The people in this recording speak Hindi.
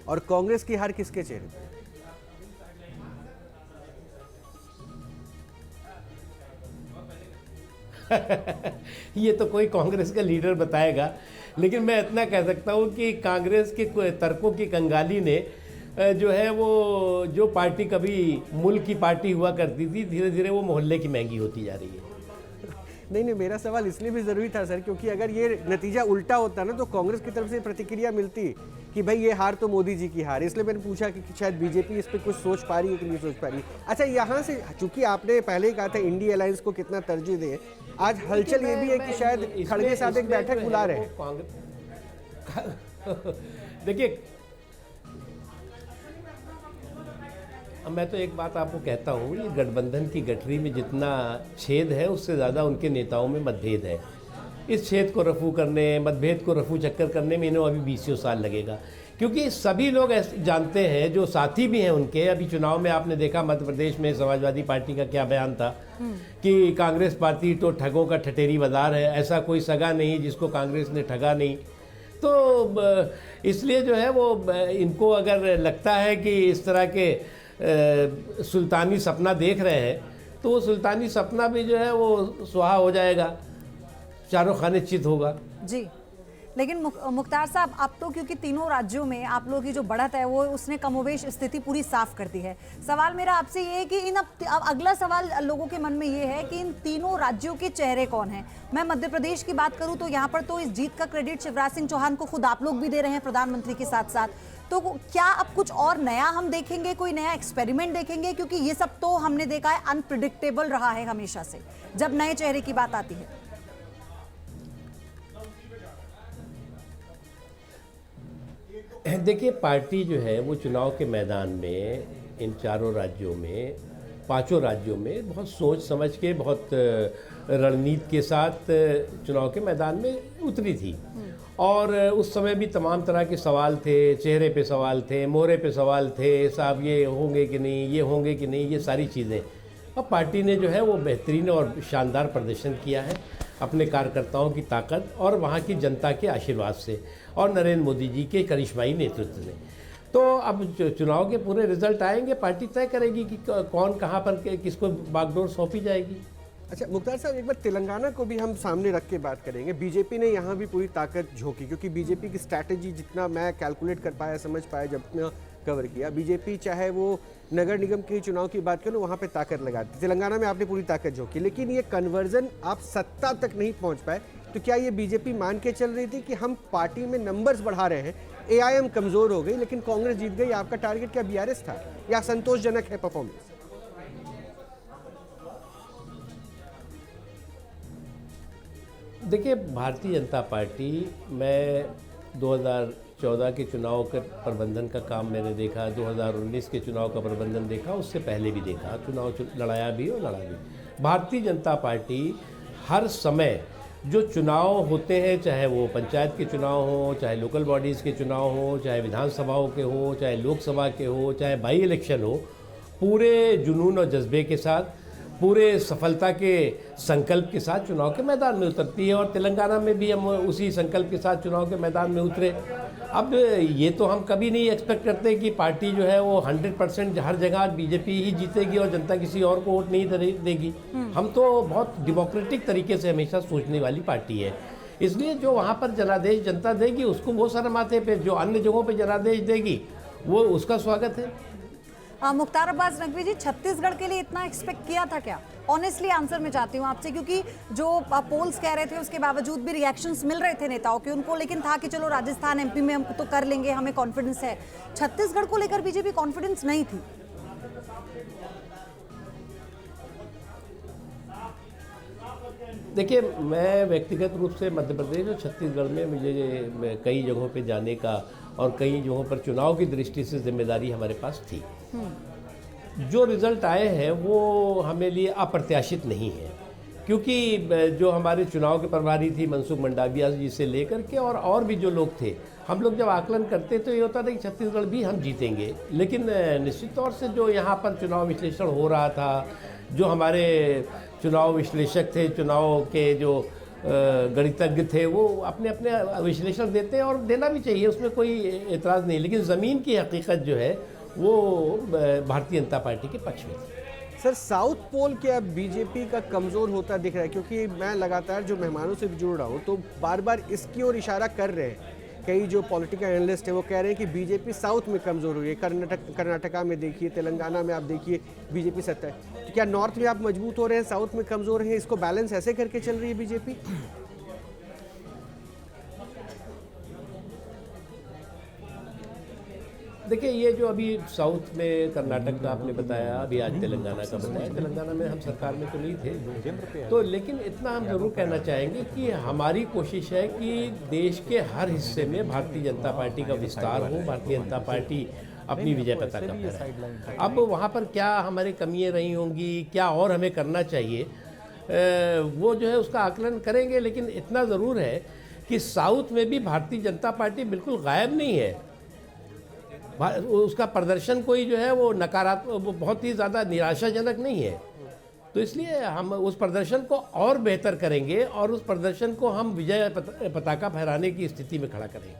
और कांग्रेस की हार किसके चेहरे पे? ये तो कोई कांग्रेस का लीडर बताएगा, लेकिन मैं इतना कह सकता हूँ कि कांग्रेस के तर्कों की कंगाली ने जो है वो जो पार्टी कभी मुल्क की पार्टी हुआ करती थी, धीरे धीरे वो मोहल्ले की महंगी होती जा रही है। नहीं, मेरा सवाल इसलिए भी ज़रूरी था सर, क्योंकि अगर ये नतीजा उल्टा होता ना तो कांग्रेस की तरफ से प्रतिक्रिया मिलती कि भाई ये हार तो मोदी जी की हार। इसलिए मैंने पूछा कि शायद बीजेपी इस पर कुछ सोच पा रही है कि नहीं सोच पा रही। अच्छा, यहाँ से चूंकि आपने पहले ही कहा था इंडी अलायंस को कितना तरजीह दें, आज हलचल ये भी है कि शायद खड़गे साहब एक बैठक बुला रहे हैं। देखिए, अब मैं तो एक बात आपको कहता हूँ, ये गठबंधन की गठरी में जितना छेद है उससे ज़्यादा उनके नेताओं में मतभेद है। इस छेद को रफू करने, मतभेद को रफू चक्कर करने में इन्हें अभी 20 साल लगेगा, क्योंकि सभी लोग ऐसे जानते हैं, जो साथी भी हैं उनके। अभी चुनाव में आपने देखा मध्य प्रदेश में समाजवादी पार्टी का क्या बयान था कि कांग्रेस पार्टी तो ठगों का ठठेरी बाजार है, ऐसा कोई सगा नहीं जिसको कांग्रेस ने ठगा नहीं। तो इसलिए जो है वो इनको अगर लगता है कि इस तरह के सुल्तानी सपना देख रहे हैं, तो वो सुल्तानी सपना भी जो है वो सुहा हो जाएगा, चारों खाने चित होगा। जी, लेकिन मुख्तार साहब, अब तो क्योंकि तीनों राज्यों में आप लोगों की जो बढ़त है वो उसने कमोवेश स्थिति पूरी साफ कर दी है। सवाल मेरा आपसे ये है कि अब अगला सवाल लोगों के मन में ये है कि इन तीनों राज्यों के चेहरे कौन हैं। मैं मध्य प्रदेश की बात करूं तो यहाँ पर तो इस जीत का क्रेडिट शिवराज सिंह चौहान को खुद आप लोग भी दे रहे हैं, प्रधानमंत्री के साथ साथ। तो क्या अब कुछ और नया हम देखेंगे, कोई नया एक्सपेरिमेंट देखेंगे? क्योंकि ये सब तो हमने देखा है अनप्रिडिक्टेबल रहा है हमेशा से जब नए चेहरे की बात आती है। देखिए, पार्टी जो है वो चुनाव के मैदान में इन चारों राज्यों में, पांचों राज्यों में बहुत सोच समझ के, बहुत रणनीति के साथ चुनाव के मैदान में उतरी थी। और उस समय भी तमाम तरह के सवाल थे, चेहरे पे सवाल थे, मोहरे पे सवाल थे, साहब ये होंगे कि नहीं, ये होंगे कि नहीं, ये सारी चीज़ें। अब पार्टी ने जो है वो बेहतरीन और शानदार प्रदर्शन किया है अपने कार्यकर्ताओं की ताकत और वहाँ की जनता के आशीर्वाद से और नरेंद्र मोदी जी के करिश्माई नेतृत्व से। तो अब चुनाव के पूरे रिजल्ट आएंगे, पार्टी तय करेगी कि कौन कहाँ पर किसको बागडोर सौंपी जाएगी। अच्छा मुख्तार साहब, एक बार तेलंगाना को भी हम सामने रख के बात करेंगे। बीजेपी ने यहाँ भी पूरी ताकत झोंकी, क्योंकि बीजेपी की स्ट्रैटेजी जितना मैं कैलकुलेट कर पाया, समझ पाया, जब कवर किया, बीजेपी चाहे वो नगर निगम के चुनाव की बात करूँ वहाँ पे ताकत लगाती। तेलंगाना में आपने पूरी ताकत झोंकी, लेकिन ये कन्वर्जन आप सत्ता तक नहीं पहुँच पाए। तो क्या ये बीजेपी मान के चल रही थी कि हम पार्टी में नंबर्स बढ़ा रहे हैं, एआईएम कमज़ोर हो गई लेकिन कांग्रेस जीत गई? आपका टारगेट क्या बीआरएस था या संतोषजनक है परफॉर्मेंस? देखिए, भारतीय जनता पार्टी में 2014 के चुनाव के प्रबंधन का काम मैंने देखा, 2019 के चुनाव का प्रबंधन देखा, उससे पहले भी देखा, चुनाव लड़ाया भी और लड़ा भी। भारतीय जनता पार्टी हर समय जो चुनाव होते हैं, चाहे वो पंचायत के चुनाव हो, चाहे लोकल बॉडीज़ के चुनाव हो, चाहे विधानसभाओं के हो, चाहे लोकसभा के हो, चाहे बाई इलेक्शन हो, पूरे जुनून और जज्बे के साथ, पूरे सफलता के संकल्प के साथ चुनाव के मैदान में उतरती है। और तेलंगाना में भी हम उसी संकल्प के साथ चुनाव के मैदान में उतरे। अब ये तो हम कभी नहीं एक्सपेक्ट करते कि पार्टी जो है वो 100% हर जगह बीजेपी ही जीतेगी और जनता किसी और को वोट नहीं देगी। हम तो बहुत डेमोक्रेटिक तरीके से हमेशा सोचने वाली पार्टी है। इसलिए जो वहाँ पर जनादेश जनता देगी उसको वो सर माथे पे, जो अन्य जगहों पर जनादेश देगी वो उसका स्वागत है। मुख्तार अब्बास नकवी जी, छत्तीसगढ़ के लिए इतना एक्सपेक्ट किया था क्या? ऑनेस्टली आंसर मैं चाहती हूँ आपसे, क्योंकि जो पोल्स कह रहे थे उसके बावजूद भी रिएक्शंस मिल रहे थे नेताओं के उनको, लेकिन था कि चलो राजस्थान एमपी में हम तो कर लेंगे, हमें कॉन्फिडेंस है। छत्तीसगढ़ को लेकर बीजेपी कॉन्फिडेंस नहीं थी। देखिए, मैं व्यक्तिगत रूप से मध्य प्रदेश और छत्तीसगढ़ में मुझे कई जगहों पे जाने का और कई जगहों पर चुनाव की दृष्टि से जिम्मेदारी हमारे पास थी। जो रिज़ल्ट आए हैं वो हमें लिए अप्रत्याशित नहीं है, क्योंकि जो हमारे चुनाव के प्रभारी थी मनसुख मंडाविया जी से लेकर के और भी जो लोग थे, हम लोग जब आकलन करते तो ये होता था कि छत्तीसगढ़ भी हम जीतेंगे। लेकिन निश्चित तौर से जो यहाँ पर चुनाव विश्लेषण हो रहा था, जो हमारे चुनाव विश्लेषक थे, चुनाव के जो गणितज्ञ थे, वो अपने अपने विश्लेषण देते हैं और देना भी चाहिए, उसमें कोई एतराज़ नहीं। लेकिन ज़मीन की हकीकत जो है वो भारतीय जनता पार्टी के पक्ष में थी। सर, साउथ पोल क्या बीजेपी का कमज़ोर होता दिख रहा है? क्योंकि मैं लगातार जो मेहमानों से भी जुड़ रहा हूँ तो बार बार इसकी ओर इशारा कर रहे हैं। कई जो पॉलिटिकल एनालिस्ट है वो कह रहे हैं कि बीजेपी साउथ में कमज़ोर हुई है। कर्नाटका में देखिए, तेलंगाना में आप देखिए बीजेपी सत्ता है। तो क्या नॉर्थ में आप मजबूत हो रहे हैं, साउथ में कमज़ोर हैं? इसको बैलेंस ऐसे करके चल रही है बीजेपी? देखिए, ये जो अभी साउथ में कर्नाटक का आपने बताया, अभी आज तेलंगाना का बताया, तेलंगाना में हम सरकार में तो नहीं थे, तो लेकिन इतना हम ज़रूर कहना चाहेंगे कि हमारी कोशिश है कि देश के हर हिस्से में भारतीय जनता पार्टी का विस्तार हो, भारतीय जनता पार्टी अपनी विजय पताका फहराए। अब वहाँ पर क्या हमारी कमियाँ रही होंगी, क्या और हमें करना चाहिए, वो जो है उसका आकलन करेंगे। लेकिन इतना ज़रूर है कि साउथ में भी भारतीय जनता पार्टी बिल्कुल गायब नहीं है। उसका प्रदर्शन कोई जो है वो नकारात्मक, वो बहुत ही ज़्यादा निराशाजनक नहीं है। तो इसलिए हम उस प्रदर्शन को और बेहतर करेंगे और उस प्रदर्शन को हम विजय पताका फहराने की स्थिति में खड़ा करेंगे।